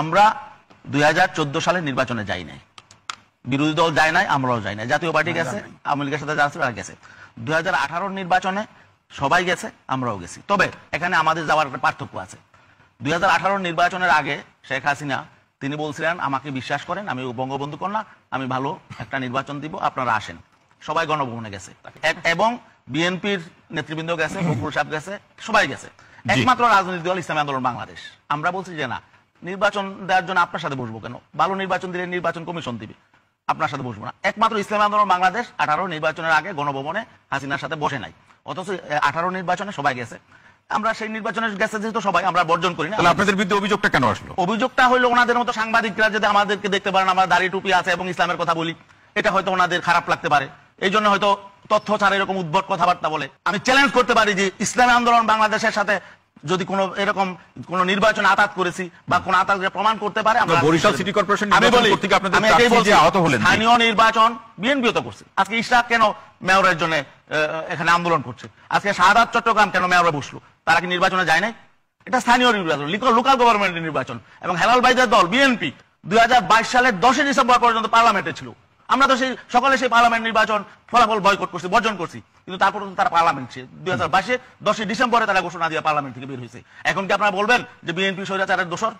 আমরা 2014 সালের নির্বাচনে যাই নাই, বিরোধী দল যায় নাই, আমরাও যাই নাই, জাতীয় পার্টি গেছে, আওয়ামী লীগের সাথে যারা ছিল তারা গেছে। 2018 নির্বাচনে সবাই গেছে, আমরাও গেছি। তবে এখানে আমাদের যাওয়ার একটা পার্থক্য আছে। 2018 নির্বাচনের আগে শেখ হাসিনা তিনি বলছিলেন, আমাকে বিশ্বাস করেন, আমি বঙ্গবন্ধু কন্যা, আমি ভালো একটা নির্বাচন দিব, আপনারা আসেন। সবাই গণভবনে গেছে এবং বিএনপির নেতৃবৃন্দ গেছে, ফখরুল সাহেব গেছে, সবাই গেছে। একমাত্র রাজনৈতিক দল ইসলামী আন্দোলন বাংলাদেশ, আমরা বলছি যে না, নির্বাচন দেওয়ার জন্য আপনার সাথে বসবো কেন? ভালো নির্বাচন দিলে নির্বাচন কমিশন দিবে, আপনার সাথে বসবো না। একমাত্র ইসলামী আন্দোলন বাংলাদেশ 18 নির্বাচনের আগে গণভবনে হাসিনার সাথে বসে নাই, অথচ 18 নির্বাচনে সবাই গেছে। আমরা সেই নির্বাচনের গেছে যেহেতু সবাই, আমরা বর্জন করি না। আপনাদের বিরুদ্ধে অভিযোগটা কেন আসলো? অভিযোগটা হলো ওনাদের মতো সাংবাদিকরা যদি আমাদেরকে দেখতে পারেন আমরা দাড়ি টুপি আছে এবং ইসলামের কথা বলি, এটা হয়তো ওনাদের খারাপ লাগতে পারে, এই জন্য হয়তো তথ্য ছাড়া এরকম উদ্ভট কথাবার্তা বলে। আমি চ্যালেঞ্জ করতে পারি যে ইসলামী আন্দোলন বাংলাদেশের সাথে যদি কোনো এরকম কোন নির্বাচন আঘাত করেছি বা কোন আঘাত প্রমাণ করতে পারে, আমরা বরিশাল সিটি কর্পোরেশন আমি বলি আহত হলেন, স্থানীয় নির্বাচন বিএনপিও তো করছে। আজকে ইশরাক কেন মেয়রের জন্য এখানে আন্দোলন করছে? আজকে শাহাদাত চট্টগ্রাম কেন মেয়রে বসলো? তারা কি নির্বাচনে যায় নাই? এটা স্থানীয় নির্বাচন, লোকাল গভর্নমেন্টের নির্বাচন। এবং হেলাল ভাইদের দল বিএনপি 2022 সালের 10 ডিসেম্বর পর্যন্ত পার্লামেন্টে ছিল। আমরা তো সেই সকালে সেই পার্লামেন্ট নির্বাচন ফলাফল বয়কট করছি, বর্জন করছি, কিন্তু তারপর তারা পার্লামেন্ট 2022 10 ডিসেম্বরে তারা ঘোষণা দিয়ে পার্লামেন্ট থেকে বের হয়েছে। এখন কি আপনারা বলবেন যে বিএনপি স্বৈরাচারের দোষর?